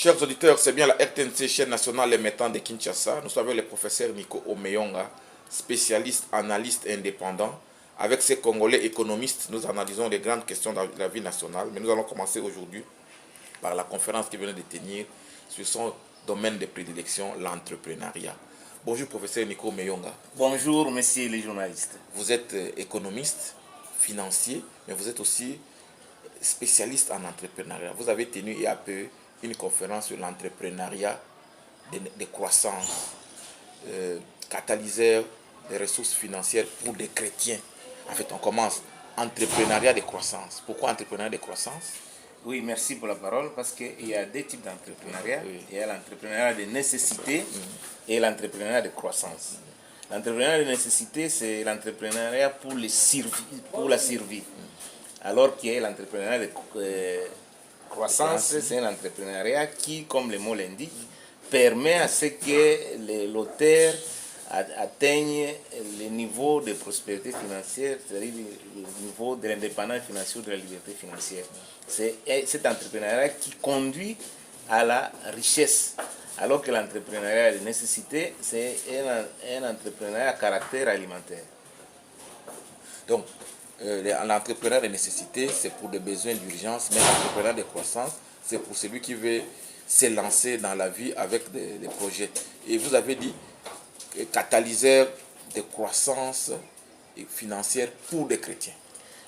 Chers auditeurs, c'est bien la RTNC, chaîne nationale émettant de Kinshasa. Nous sommes avec le professeur Nico Omeyonga, spécialiste, analyste indépendant. Avec ces Congolais économistes, nous analysons les grandes questions de la vie nationale. Mais nous allons commencer aujourd'hui par la conférence qu'il venait de tenir sur son domaine de prédilection, l'entrepreneuriat. Bonjour professeur Nico Omeyonga. Bonjour messieurs les journalistes. Vous êtes économiste, financier, mais vous êtes aussi spécialiste en entrepreneuriat. Vous avez tenu il y a peu une conférence sur l'entrepreneuriat de croissance, catalyseur des ressources financières pour des chrétiens. En fait, on commence entrepreneuriat de croissance. Pourquoi entrepreneuriat de croissance? Oui, merci pour la parole, parce qu'il y a deux types d'entrepreneuriat. Oui. Il y a l'entrepreneuriat de nécessité et l'entrepreneuriat de croissance. L'entrepreneuriat de nécessité, c'est l'entrepreneuriat pour la survie. Alors qu'il y a l'entrepreneuriat de croissance, c'est un entrepreneuriat qui, comme le mot l'indique, permet à ce que l'auteur atteigne le niveau de prospérité financière, c'est-à-dire le niveau de l'indépendance financière, de la liberté financière. C'est cet entrepreneuriat qui conduit à la richesse, alors que l'entrepreneuriat de nécessité, c'est un entrepreneuriat à caractère alimentaire. Donc, l'entrepreneuriat de nécessité, c'est pour des besoins d'urgence, mais l'entrepreneuriat de croissance, c'est pour celui qui veut se lancer dans la vie avec des projets. Et vous avez dit catalyseur de croissance financière pour des chrétiens.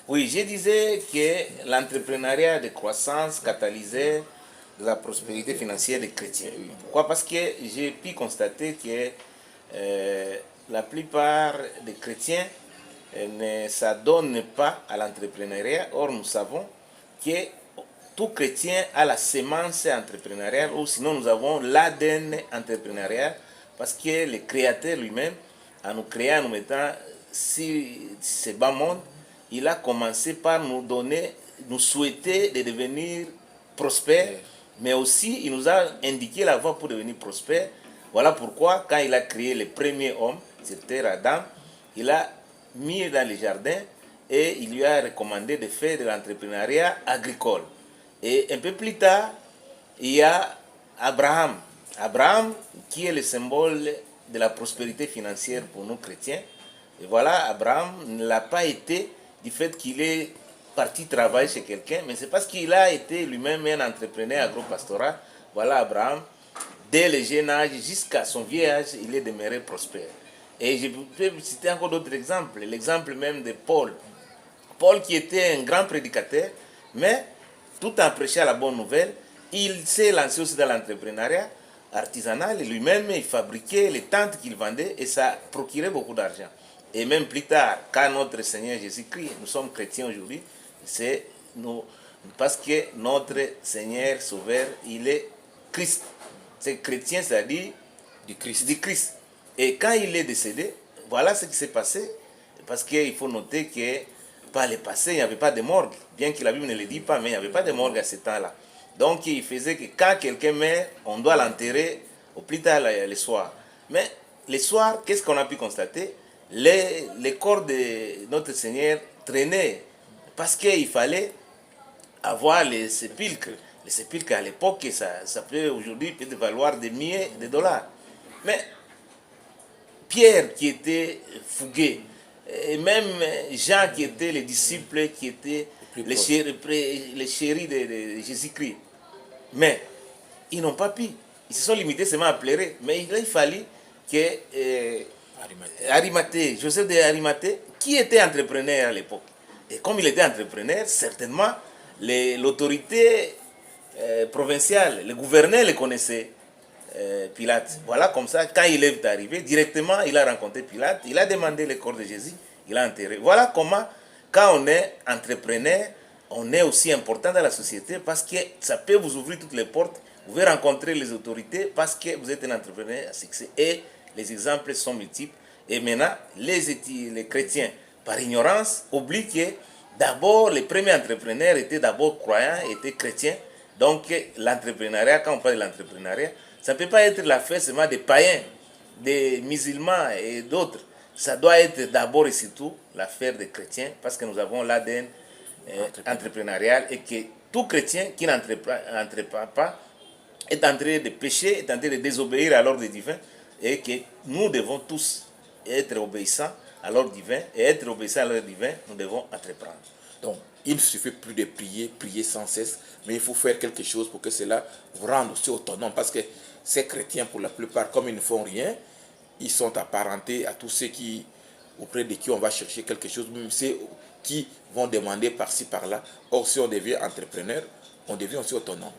Oui, je disais que l'entrepreneuriat de croissance catalysait de la prospérité financière des chrétiens. Pourquoi? Parce que j'ai pu constater que la plupart des chrétiens ne s'adonnent pas à l'entrepreneuriat. Or, nous savons que tout chrétien a la semence entrepreneuriale, ou sinon nous avons l'ADN entrepreneurial, parce que le Créateur lui-même, en nous créant, en nous mettant sur ce bas monde, il a commencé par nous donner, nous souhaiter de devenir prospères, mais aussi il nous a indiqué la voie pour devenir prospères. Voilà pourquoi, quand il a créé le premier homme, c'était Adam, il a mis dans les jardins et il lui a recommandé de faire de l'entrepreneuriat agricole. Et un peu plus tard, il y a Abraham. Abraham, qui est le symbole de la prospérité financière pour nous chrétiens. Et voilà, Abraham ne l'a pas été du fait qu'il est parti travailler chez quelqu'un, mais c'est parce qu'il a été lui-même un entrepreneur agropastoral. Voilà, Abraham, dès le jeune âge jusqu'à son vieil âge, il est demeuré prospère. Et je peux citer encore d'autres exemples. L'exemple même de Paul. Paul qui était un grand prédicateur, mais tout en prêchant la bonne nouvelle, il s'est lancé aussi dans l'entrepreneuriat artisanal. Lui-même, il fabriquait les tentes qu'il vendait et ça procurait beaucoup d'argent. Et même plus tard, quand notre Seigneur Jésus-Christ, nous sommes chrétiens aujourd'hui, c'est parce que notre Seigneur Sauveur, il est Christ. C'est chrétien, c'est-à-dire du Christ. Et quand il est décédé, voilà ce qui s'est passé. Parce qu'il faut noter que par le passé, il n'y avait pas de morgue. Bien que la Bible ne le dit pas, mais il n'y avait pas de morgue à ce temps-là. Donc il faisait que quand quelqu'un meurt, on doit l'enterrer au plus tard le soir. Mais le soir, qu'est-ce qu'on a pu constater? Les corps de notre Seigneur traînaient. Parce qu'il fallait avoir les sépulcres. Les sépulcres à l'époque, ça peut aujourd'hui peut valoir des milliers de dollars. Mais Pierre qui était fougué, et même Jean qui était les disciples, qui étaient les chéris de Jésus-Christ. Mais ils n'ont pas pu. Ils se sont limités seulement à pleurer. Mais il a fallu que Arimathée, Joseph de Arimathée, qui était entrepreneur à l'époque. Et comme il était entrepreneur, certainement l'autorité provinciale, le gouverneur le connaissait. Pilate. Voilà, comme ça, quand il est arrivé, directement, il a rencontré Pilate, il a demandé le corps de Jésus, il a enterré. Voilà comment, quand on est entrepreneur, on est aussi important dans la société parce que ça peut vous ouvrir toutes les portes. Vous pouvez rencontrer les autorités parce que vous êtes un entrepreneur à succès. Et les exemples sont multiples. Et maintenant, les chrétiens, par ignorance, oublient que d'abord, les premiers entrepreneurs étaient d'abord croyants, étaient chrétiens. Donc, l'entrepreneuriat, quand on parle de l'entrepreneuriat, ça ne peut pas être l'affaire seulement des païens, des musulmans et d'autres. Ça doit être d'abord et surtout l'affaire des chrétiens parce que nous avons l'ADN entrepreneurial et que tout chrétien qui n'entreprend pas est en train de pécher, est en train de désobéir à l'ordre divin, et que nous devons tous être obéissants à l'ordre divin, et être obéissants à l'ordre divin, nous devons entreprendre. Donc, il ne suffit plus de prier, prier sans cesse, mais il faut faire quelque chose pour que cela vous rende aussi autonome. Parce que ces chrétiens, pour la plupart, comme ils ne font rien, ils sont apparentés à tous ceux qui, auprès de qui on va chercher quelque chose, même ceux qui vont demander par-ci, par-là. Or, si on devient entrepreneur, on devient aussi autonome.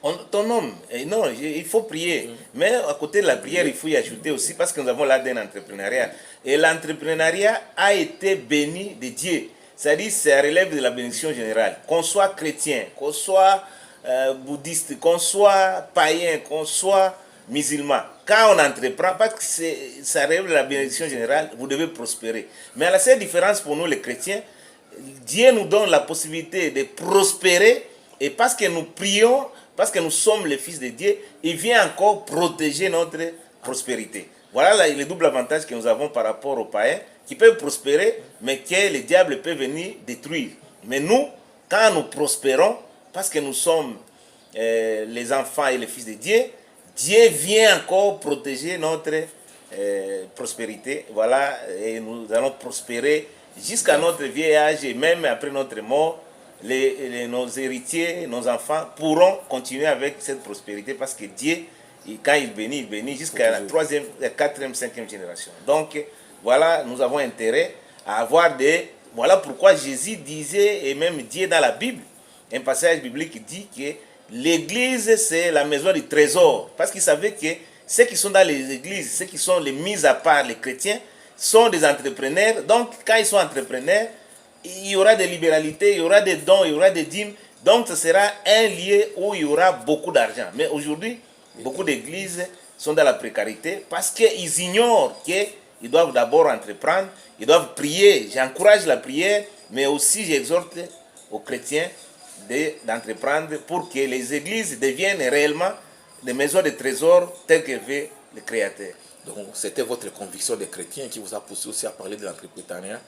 Autonome, non, il faut prier. Mais à côté de la prière, il faut y ajouter aussi, parce que nous avons l'ADN entrepreneuriat. Et l'entrepreneuriat a été béni de Dieu. C'est-à-dire, ça relève de la bénédiction générale. Qu'on soit chrétien, qu'on soit bouddhiste, qu'on soit païen, qu'on soit musulman. Quand on entreprend, parce que ça relève de la bénédiction générale, vous devez prospérer. Mais la seule différence pour nous, les chrétiens, Dieu nous donne la possibilité de prospérer, et parce que nous prions, parce que nous sommes les fils de Dieu, il vient encore protéger notre prospérité. Voilà le double avantage que nous avons par rapport aux païens, qui peuvent prospérer, mais que le diable peut venir détruire. Mais nous, quand nous prospérons, parce que nous sommes les enfants et les fils de Dieu, Dieu vient encore protéger notre prospérité. Voilà, et nous allons prospérer jusqu'à notre vieil âge, et même après notre mort, nos héritiers, nos enfants pourront continuer avec cette prospérité, parce que Dieu, quand il bénit jusqu'à la 3e, 4e, 5e génération. Donc, voilà, nous avons intérêt à avoir des... Voilà pourquoi Jésus disait, et même Dieu dans la Bible, un passage biblique dit que l'église, c'est la maison du trésor. Parce qu'il savait que ceux qui sont dans les églises, ceux qui sont les mis à part, les chrétiens, sont des entrepreneurs. Donc, quand ils sont entrepreneurs, il y aura des libéralités, il y aura des dons, il y aura des dîmes. Donc, ce sera un lieu où il y aura beaucoup d'argent. Mais aujourd'hui, beaucoup d'églises sont dans la précarité parce qu'ils ignorent qu'ils doivent d'abord entreprendre, ils doivent prier. J'encourage la prière, mais aussi j'exhorte aux chrétiens d'entreprendre pour que les églises deviennent réellement des maisons de trésors telles que veut le Créateur. Donc, c'était votre conviction des chrétiens qui vous a poussé aussi à parler de l'entrepreneuriat,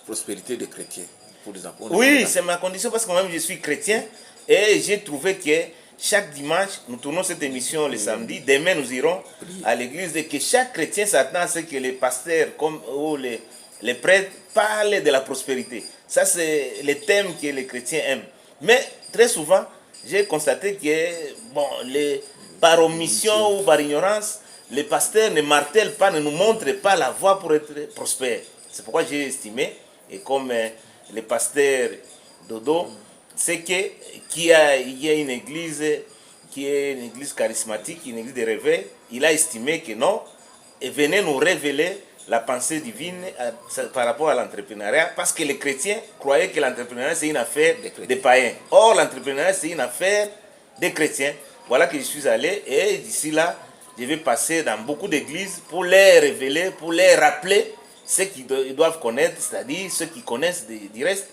prospérité des chrétiens. Pour les enfants. Oui, c'est ma condition parce que moi-même je suis chrétien et j'ai trouvé que chaque dimanche, nous tournons cette émission le samedi, demain nous irons à l'église, et que chaque chrétien s'attend à ce que les pasteurs ou les prêtres parlent de la prospérité. Ça, c'est le thème que les chrétiens aiment. Mais très souvent, j'ai constaté que, bon, par omission ou par ignorance, les pasteurs ne martèlent pas, ne nous montrent pas la voie pour être prospères. C'est pourquoi j'ai estimé, et comme le pasteur Dodo, c'est qu'il y a une église qui est une église charismatique, une église de réveil. Il a estimé que non, et venait nous révéler la pensée divine par rapport à l'entrepreneuriat, parce que les chrétiens croyaient que l'entrepreneuriat c'est une affaire des païens. Or, l'entrepreneuriat c'est une affaire des chrétiens. Voilà que je suis allé, et d'ici là, je vais passer dans beaucoup d'églises pour les révéler, pour les rappeler ce qu'ils doivent connaître, c'est-à-dire ceux qui connaissent du reste,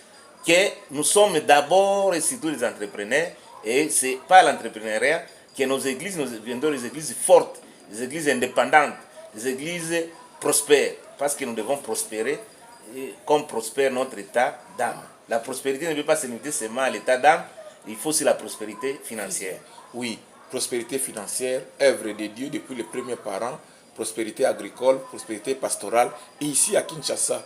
que nous sommes d'abord et surtout des entrepreneurs, et c'est par l'entrepreneuriat que nos églises, nous deviendrons des églises fortes, des églises indépendantes, des églises prospères, parce que nous devons prospérer comme prospère notre état d'âme. La prospérité ne peut pas se limiter seulement à l'état d'âme, il faut aussi la prospérité financière. Oui, prospérité financière, œuvre de Dieu depuis les premiers parents, prospérité agricole, prospérité pastorale. Et ici à Kinshasa,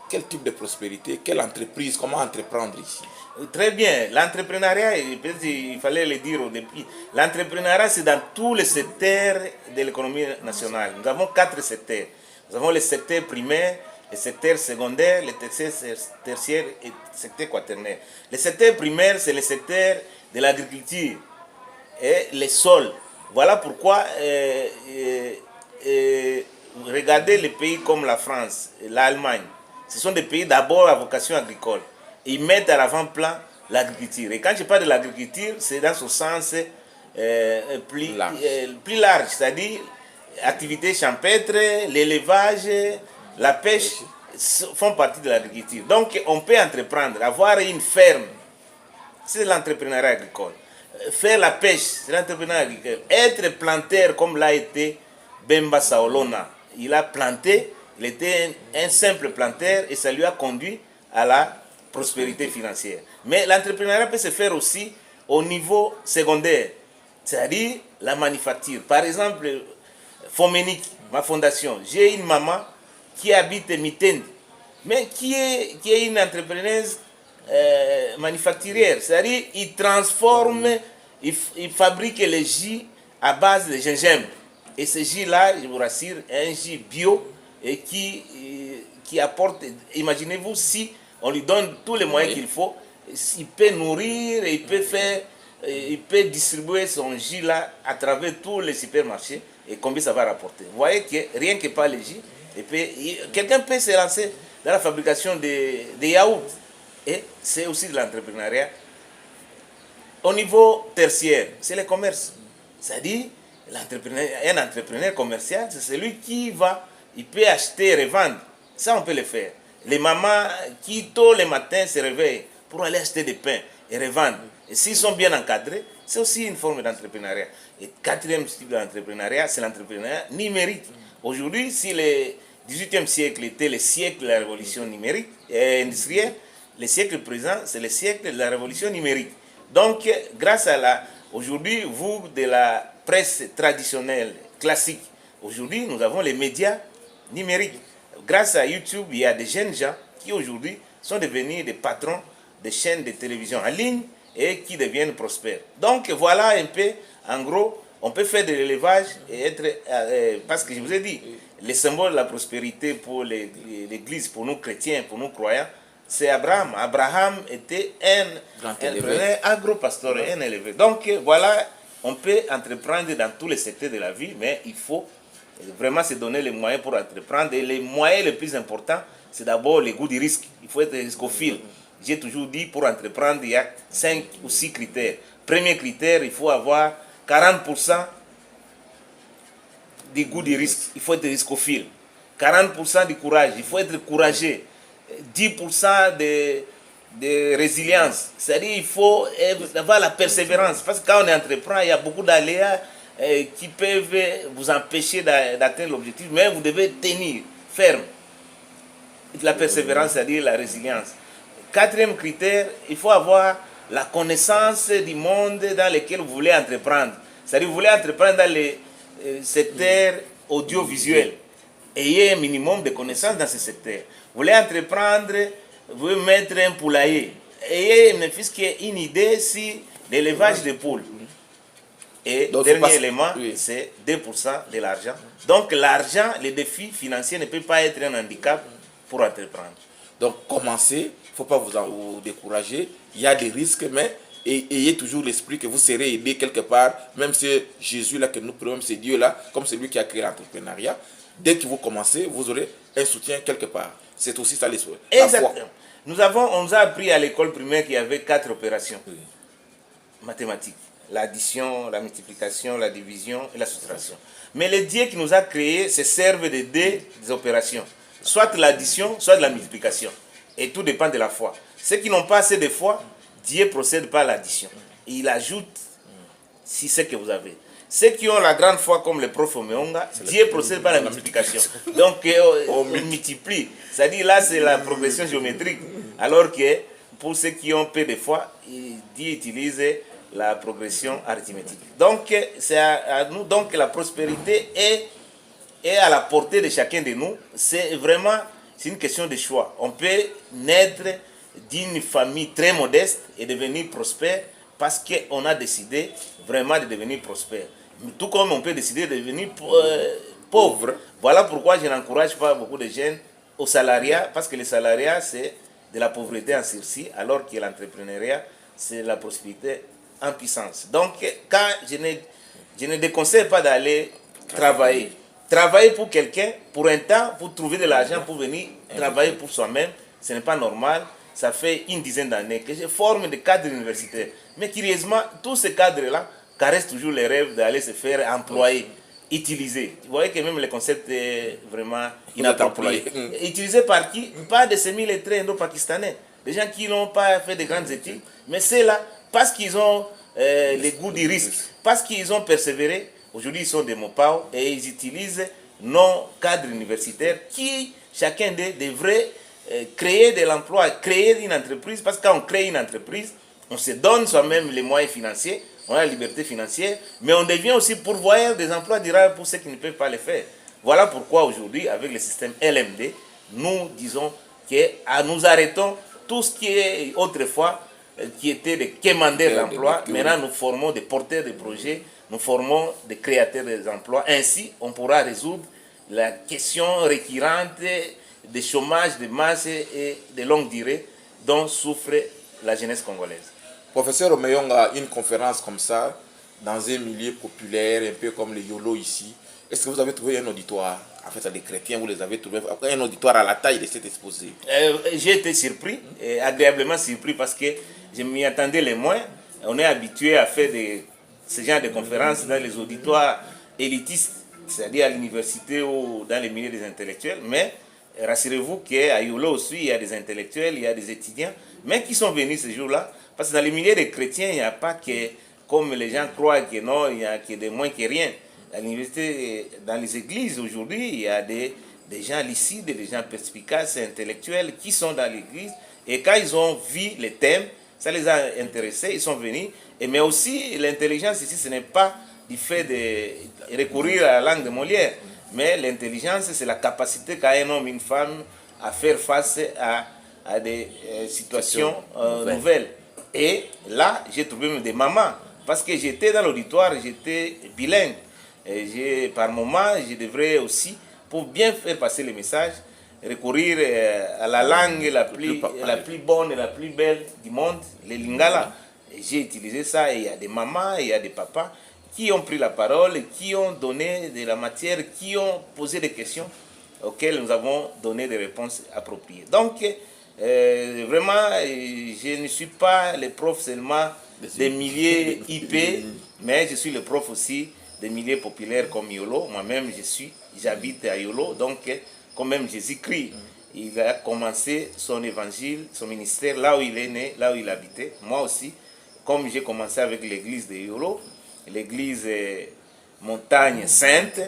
quel type de prospérité, quelle entreprise, comment entreprendre ici? Très bien, l'entrepreneuriat, peut-être il fallait le dire au début, l'entrepreneuriat c'est dans tous les secteurs de l'économie nationale. Nous avons 4 secteurs. Nous avons le secteur primaire, le secteur secondaire, le tertiaire et le secteur quaternaire. Le secteur primaire, c'est le secteur de l'agriculture et les sols. Voilà pourquoi regardez les pays comme la France, l'Allemagne. Ce sont des pays d'abord à vocation agricole. Ils mettent à l'avant-plan l'agriculture. Et quand je parle de l'agriculture, c'est dans ce sens plus large, c'est-à-dire activités champêtres, l'élevage, la pêche font partie de l'agriculture. Donc on peut entreprendre, avoir une ferme, c'est l'entrepreneuriat agricole. Faire la pêche, c'est l'entrepreneuriat agricole. Être planteur comme l'a été Bemba Saolona. Il a planté, il était un simple planteur et ça lui a conduit à la prospérité financière. Mais l'entrepreneuriat peut se faire aussi au niveau secondaire. C'est-à-dire la manufacture. Par exemple, Foménique, ma fondation, j'ai une maman qui habite Mitende, mais qui est une entrepreneuse manufacturière. C'est-à-dire, il transforme, il fabrique les jus à base de gingembre. Et ce jus-là, je vous rassure, est un jus bio et qui apporte, imaginez-vous si on lui donne tous les moyens qu'il faut, il peut nourrir, et il peut distribuer son jus là à travers tous les supermarchés et combien ça va rapporter. Vous voyez que rien que par les jus, quelqu'un peut se lancer dans la fabrication de yaourts. Et c'est aussi de l'entrepreneuriat. Au niveau tertiaire, c'est le commerce. C'est-à-dire, un entrepreneur commercial, c'est celui qui il peut acheter et revendre. Ça, on peut le faire. Les mamans qui, tôt le matin, se réveillent pour aller acheter des pains et revendre. Et s'ils sont bien encadrés, c'est aussi une forme d'entrepreneuriat. Et quatrième type d'entrepreneuriat, c'est l'entrepreneuriat numérique. Aujourd'hui, si le 18e siècle était le siècle de la révolution numérique et industrielle, le siècle présent, c'est le siècle de la révolution numérique. Donc, grâce à aujourd'hui, vous, de la presse traditionnelle, classique, aujourd'hui, nous avons les médias numériques. Grâce à YouTube, il y a des jeunes gens qui, aujourd'hui, sont devenus des patrons de chaînes de télévision en ligne et qui deviennent prospères. Donc, voilà un peu, en gros, on peut faire de l'élevage et être... parce que je vous ai dit, le symbole de la prospérité pour l'Église, pour nous chrétiens, pour nous croyants, c'est Abraham. Abraham était un agro-pasteur, un élevé. Donc voilà, on peut entreprendre dans tous les secteurs de la vie, mais il faut vraiment se donner les moyens pour entreprendre. Et les moyens les plus importants, c'est d'abord le goût du risque. Il faut être riscophile. J'ai toujours dit, pour entreprendre, il y a 5 ou 6 critères. Premier critère, il faut avoir 40% du goût du risque. Il faut être riscophile. 40% du courage. Il faut être courageux. 10% de résilience. C'est-à-dire qu'il faut avoir la persévérance. Parce que quand on entreprend, il y a beaucoup d'aléas qui peuvent vous empêcher d'atteindre l'objectif. Mais vous devez tenir ferme. La persévérance, c'est-à-dire la résilience. Quatrième critère, il faut avoir la connaissance du monde dans lequel vous voulez entreprendre. C'est-à-dire que vous voulez entreprendre dans le secteur audiovisuel. Ayez un minimum de connaissances dans ce secteur. Vous voulez entreprendre, vous voulez mettre un poulailler. Ayez ne fût-ce qu'une idée sur l'élevage de poules. Et donc, dernier élément, c'est 2% de l'argent. Donc l'argent, les défis financiers ne peuvent pas être un handicap pour entreprendre. Donc commencez, il ne faut pas vous décourager. Il y a des risques, mais ayez toujours l'esprit que vous serez aidé quelque part. Même si Jésus là que nous prenons, c'est Dieu là, comme c'est lui qui a créé l'entrepreneuriat. Dès que vous commencez, vous aurez un soutien quelque part. C'est aussi ça l'esprit. Exactement. On nous a appris à l'école primaire qu'il y avait 4 opérations mathématiques. L'addition, la multiplication, la division et la soustraction. Mais le Dieu qui nous a créés se servent de des opérations. Soit de l'addition, soit de la multiplication. Et tout dépend de la foi. Ceux qui n'ont pas assez de foi, Dieu procède par l'addition. Il ajoute si c'est que vous avez. Ceux qui ont la grande foi comme le prof Omeonga, Dieu procède par la multiplication. Donc on multiplie. C'est-à-dire là c'est la progression géométrique. Alors que pour ceux qui ont peu de foi, Dieu utilise la progression arithmétique. Donc c'est à nous donc la prospérité est à la portée de chacun de nous. C'est une question de choix. On peut naître d'une famille très modeste et devenir prospère parce qu'on a décidé vraiment de devenir prospère. Tout comme on peut décider de devenir pauvre. Voilà pourquoi je n'encourage pas beaucoup de jeunes au salariat, parce que le salariat, c'est de la pauvreté en sursis, alors que l'entrepreneuriat, c'est la prospérité en puissance. Donc, quand je ne déconseille pas d'aller travailler. Travailler pour quelqu'un, pour un temps, pour trouver de l'argent, pour venir travailler pour soi-même, ce n'est pas normal. Ça fait une dizaine d'années que je forme des cadres universitaires. Mais curieusement, tous ces cadres-là caressent toujours les rêves d'aller se faire employer, utiliser. Vous voyez que même le concept est vraiment inapproprié. Utilisé par qui? Pas de semi-lettrés indo-pakistanais. Des gens qui n'ont pas fait de grandes études. Mais c'est là, parce qu'ils ont le goût du risque, parce qu'ils ont persévéré. Aujourd'hui, ils sont des Mopao et ils utilisent nos cadres universitaires qui, chacun d'eux, devrait créer de l'emploi, créer une entreprise, parce que quand on crée une entreprise, on se donne soi-même les moyens financiers on a la liberté financière, mais on devient aussi pourvoyeur des emplois durables pour ceux qui ne peuvent pas le faire. Voilà pourquoi aujourd'hui, avec le système LMD, nous disons que nous arrêtons tout ce qui est autrefois, qui était des quémandeurs d'emplois. Maintenant, nous formons des porteurs de projets, nous formons des créateurs d'emplois. Ainsi, on pourra résoudre la question récurrente des chômages de masse et de longue durée dont souffre la jeunesse congolaise. Professeur Omeyonga, une conférence comme ça, dans un milieu populaire, un peu comme le YOLO ici, est-ce que vous avez trouvé un auditoire? En fait, les chrétiens, vous les avez trouvés, un auditoire à la taille de cet exposé? J'ai été surpris, agréablement surpris, parce que je m'y attendais les moins. On est habitué à faire ce genre de conférences dans les auditoires élitistes, c'est-à-dire à l'université ou dans les milieux des intellectuels. Mais rassurez-vous qu'à YOLO aussi, il y a des intellectuels, il y a des étudiants, mais qui sont venus ce jour-là. Parce que dans les milieux des chrétiens, il n'y a pas que, comme les gens croient que non, il n'y a que des moins que rien. À l'université, dans les églises aujourd'hui, il y a des gens lucides, des gens perspicaces, intellectuels qui sont dans l'église. Et quand ils ont vu les thèmes, ça les a intéressés, ils sont venus. Mais aussi, l'intelligence ici, ce n'est pas du fait de recourir à la langue de Molière. Mais l'intelligence, c'est la capacité qu'a un homme, une femme, à faire face à des situations nouvelles. Et là, j'ai trouvé même des mamans. Parce que j'étais dans l'auditoire, j'étais bilingue. Par moment, je devrais aussi, pour bien faire passer le message, recourir à la langue la plus bonne et la plus belle du monde, le lingala. J'ai utilisé ça et il y a des mamans, il y a des papas qui ont pris la parole, qui ont donné de la matière, qui ont posé des questions auxquelles nous avons donné des réponses appropriées. Donc, vraiment, je ne suis pas le prof seulement des milliers IP, mais je suis le prof aussi des milliers populaires comme YOLO. Moi-même, j'habite à YOLO, donc quand même Jésus-Christ, il a commencé son évangile, son ministère là où il est né, là où il habitait. Moi aussi, comme j'ai commencé avec l'église de YOLO, l'église Montagne Sainte,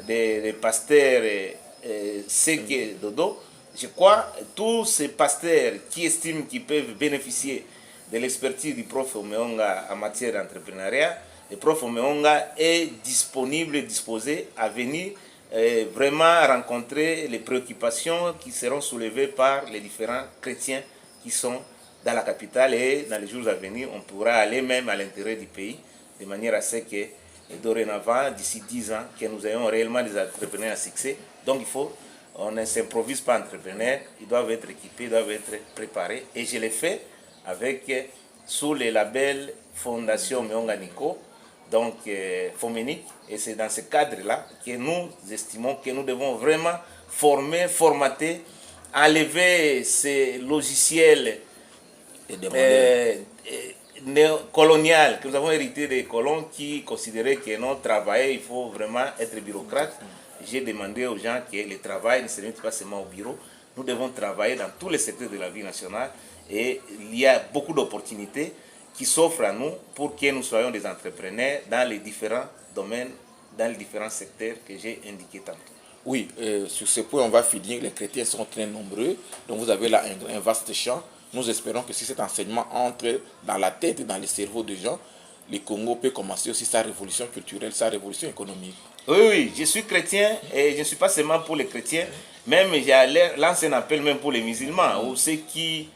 des pasteurs Seke Dodo, je crois tous ces pasteurs qui estiment qu'ils peuvent bénéficier de l'expertise du prof Omeyonga en matière d'entrepreneuriat, le prof Omeyonga est disponible, disposé à venir vraiment rencontrer les préoccupations qui seront soulevées par les différents chrétiens qui sont dans la capitale, et dans les jours à venir, on pourra aller même à l'intérieur du pays, de manière à ce que dorénavant, d'ici 10 ans, que nous ayons réellement des entrepreneurs à succès. Donc on ne s'improvise pas entrepreneur, ils doivent être équipés, ils doivent être préparés. Et je l'ai fait avec, sous le label Fondation Omeyonga Nico, donc Foménique. Et c'est dans ce cadre-là que nous estimons que nous devons vraiment formater, enlever ces logiciels colonial que nous avons hérité des colons qui considéraient que non, travailler, il faut vraiment être bureaucrate. J'ai demandé aux gens que le travail ne se limite pas seulement au bureau. Nous devons travailler dans tous les secteurs de la vie nationale, et il y a beaucoup d'opportunités qui s'offrent à nous pour que nous soyons des entrepreneurs dans les différents domaines, dans les différents secteurs que j'ai indiqués tantôt. Oui, sur ce point, on va finir. Les chrétiens sont très nombreux, donc vous avez là un vaste champ. Nous espérons que si cet enseignement entre dans la tête et dans les cerveaux des gens, le Congo peut commencer aussi sa révolution culturelle, sa révolution économique. Oui, je suis chrétien, et je ne suis pas seulement pour les chrétiens, même j'ai lancé un appel même pour les musulmans, ou ceux qui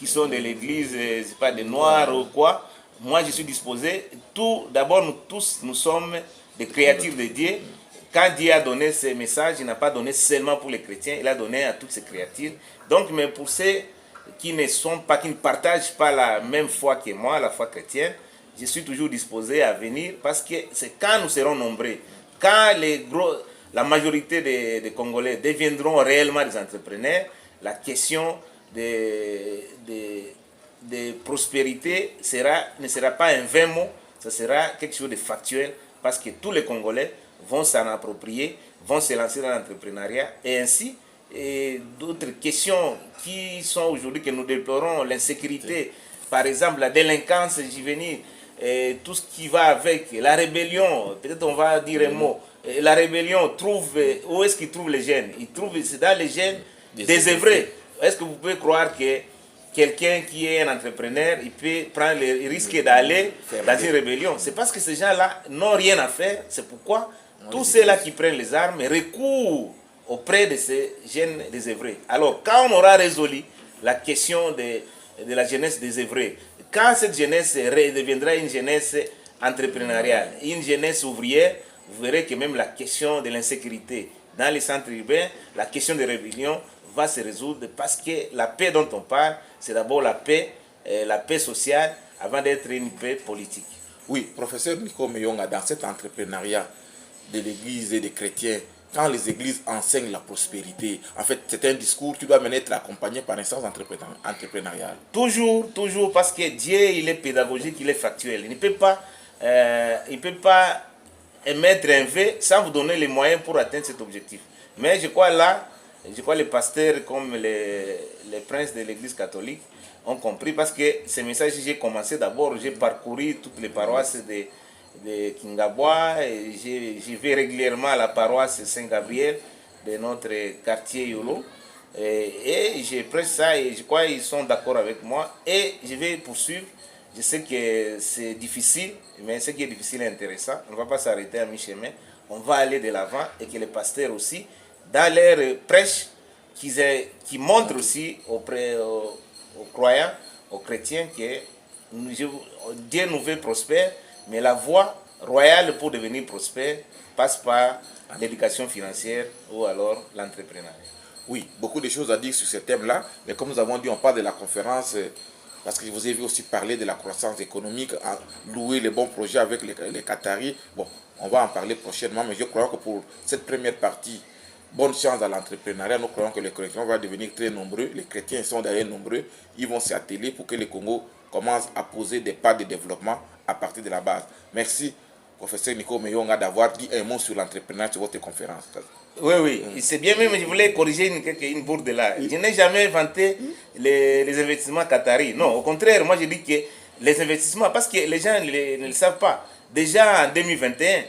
sont de l'église, c'est pas des noirs ou quoi. Moi, je suis disposé. D'abord, nous tous, nous sommes des créatures de Dieu. Quand Dieu a donné ce message, il n'a pas donné seulement pour les chrétiens, il a donné à toutes ces créatures. Donc, mais pour ceux qui ne partagent pas la même foi que moi, la foi chrétienne, je suis toujours disposé à venir, parce que c'est quand nous serons nombreux, quand la majorité des Congolais deviendront réellement des entrepreneurs, la question de prospérité ne sera pas un vain mot, ce sera quelque chose de factuel, parce que tous les Congolais vont s'en approprier, vont se lancer dans l'entrepreneuriat, et ainsi, et d'autres questions qui sont aujourd'hui que nous déplorons, l'insécurité, par exemple la délinquance juvénile, et tout ce qui va avec la rébellion, peut-être on va dire un mot, la rébellion où est-ce qu'ils trouvent les jeunes? Ils trouvent, c'est dans les jeunes désœuvrés. Est-ce que vous pouvez croire que quelqu'un qui est un entrepreneur, il peut prendre le risque d'aller dans une rébellion. C'est parce que ces gens-là n'ont rien à faire. C'est pourquoi tous ceux-là qui prennent les armes recourent auprès de ces jeunes désœuvrés. Alors, quand on aura résolu la question de la jeunesse désœuvrée, quand cette jeunesse deviendra une jeunesse entrepreneuriale, une jeunesse ouvrière, vous verrez que même la question de l'insécurité dans les centres urbains, la question de rébellion va se résoudre parce que la paix dont on parle, c'est d'abord la paix sociale avant d'être une paix politique. Oui, professeur Nico Meyonga, dans cet entrepreneuriat de l'Église et des chrétiens, quand les églises enseignent la prospérité, en fait, c'est un discours qui doit mener être accompagné par un sens entrepreneurial. Toujours, toujours, parce que Dieu, il est pédagogique, il est factuel. Il ne peut pas émettre un vœu sans vous donner les moyens pour atteindre cet objectif. Mais je crois les pasteurs comme les princes de l'église catholique ont compris, parce que ces messages, j'ai commencé d'abord, j'ai parcouru toutes les paroisses de Kingabwa, et j'y vais régulièrement à la paroisse Saint-Gabriel de notre quartier Yolo. Et je prêche ça et je crois qu'ils sont d'accord avec moi et je vais poursuivre. Je sais que c'est difficile, mais ce qui est difficile est intéressant. On ne va pas s'arrêter à mi-chemin. On va aller de l'avant et que les pasteurs aussi, dans leur prêche, qui montrent aussi aux croyants, aux chrétiens, que Dieu nous veut prospère, mais la voie royale pour devenir prospère passe par l'éducation financière ou alors l'entrepreneuriat. Oui, beaucoup de choses à dire sur ce thème-là, mais comme nous avons dit, on parle de la conférence, parce que je vous ai vu aussi parler de la croissance économique, louer les bons projets avec les Qataris. Bon, on va en parler prochainement, mais je crois que pour cette première partie, bonne chance à l'entrepreneuriat. Nous croyons que les chrétiens vont devenir très nombreux. Les chrétiens sont d'ailleurs nombreux. Ils vont s'atteler pour que le Congo commence à poser des pas de développement à partir de la base. Merci, professeur Nico Meyonga, d'avoir dit un mot sur l'entrepreneuriat sur votre conférence. Oui, c'est bien, même je voulais corriger une bourde là. Je n'ai jamais vanté les investissements qataris. Non, au contraire, moi je dis que les investissements, parce que les gens ne le savent pas. Déjà en 2021,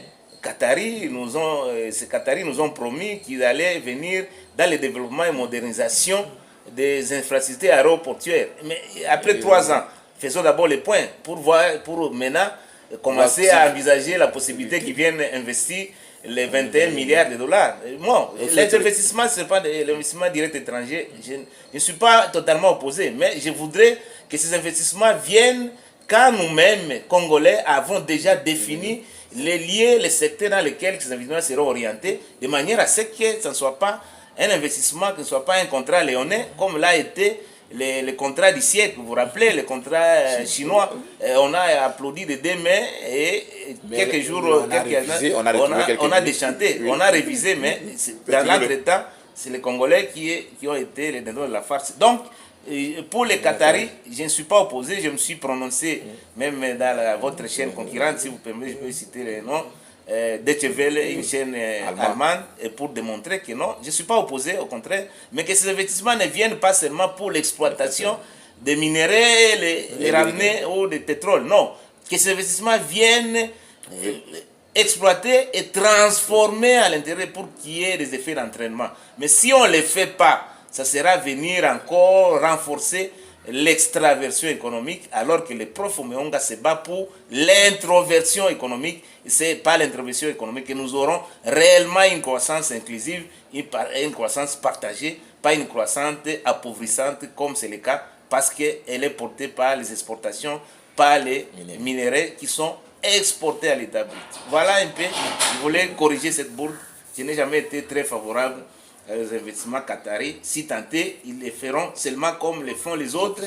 ces Qataris nous ont promis qu'ils allaient venir dans le développement et modernisation des infrastructures aéroportuaires. Mais après 3 ans, faisons d'abord les points pour maintenant commencer à envisager la possibilité qu'ils viennent investir les 21 milliards de dollars. Bon, les investissements, ce n'est pas l'investissement direct étranger. Je ne suis pas totalement opposé, mais je voudrais que ces investissements viennent quand nous-mêmes, Congolais, avons déjà défini les liens, les secteurs dans lesquels ces investissements seront orientés, de manière à ce que ce ne soit pas un investissement, que ce ne soit pas un contrat léonais, comme l'a été les contrats du siècle. Vous vous rappelez, les contrats chinois, on a applaudi de 2 mains et quelques jours, on a déchanté, on a révisé, mais dans l'entretemps, c'est les Congolais qui ont été les dindons de la farce. Donc, pour les Qataris, je ne suis pas opposé, je me suis prononcé, même dans votre chaîne concurrente, si vous permettez, je peux citer les noms, Deutsche Welle, une chaîne allemande, et pour démontrer que non, je ne suis pas opposé, au contraire, mais que ces investissements ne viennent pas seulement pour l'exploitation des minéraux, les ramener ou des pétroles, non, que ces investissements viennent exploiter et transformer à l'intérieur pour qu'il y ait des effets d'entraînement. Mais si on ne les fait pas, ça sera venir encore renforcer l'extraversion économique, alors que le prof Omeonga se bat pour l'introversion économique. C'est pas l'introversion économique que nous aurons réellement une croissance inclusive, une croissance partagée, pas une croissance appauvrissante comme c'est le cas, parce qu'elle est portée par les exportations, par les minéraux qui sont exportés à l'État brut. Voilà un peu, je voulais corriger cette bourde. Je n'ai jamais été très favorable aux investissements qataris. Si tentés, ils les feront seulement comme le font les autres,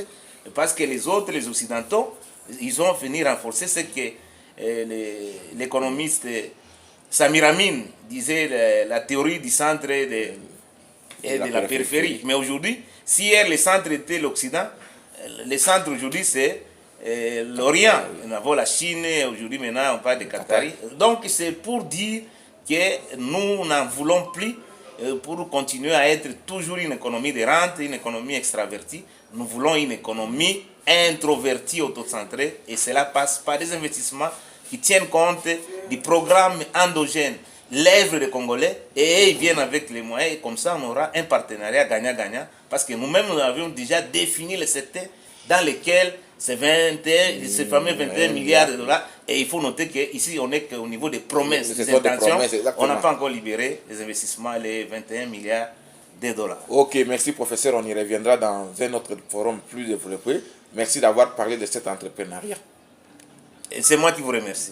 parce que les autres, les Occidentaux, ils ont fini renforcer ce que l'économiste Samir Amin disait, la théorie du centre et de la périphérie. Mais aujourd'hui, si hier le centre était l'Occident, le centre aujourd'hui c'est l'Orient. Nous avons la Chine, aujourd'hui maintenant on parle des Qataris. Donc c'est pour dire que nous n'en voulons plus pour continuer à être toujours une économie de rente, une économie extravertie. Nous voulons une économie introvertie, autocentrée, et cela passe par des investissements qui tiennent compte du programme endogène, l'œuvre des Congolais et ils viennent avec les moyens. Et comme ça, on aura un partenariat gagnant-gagnant. Parce que nous-mêmes, nous avions déjà défini les secteurs dans lesquels ces fameux 21 milliards de dollars. Et il faut noter qu'ici, on n'est qu'au niveau des promesses, des intentions. On n'a pas encore libéré les investissements, les 21 milliards de dollars. Ok, merci professeur. On y reviendra dans un autre forum plus développé. Merci d'avoir parlé de cet entrepreneuriat. Et c'est moi qui vous remercie.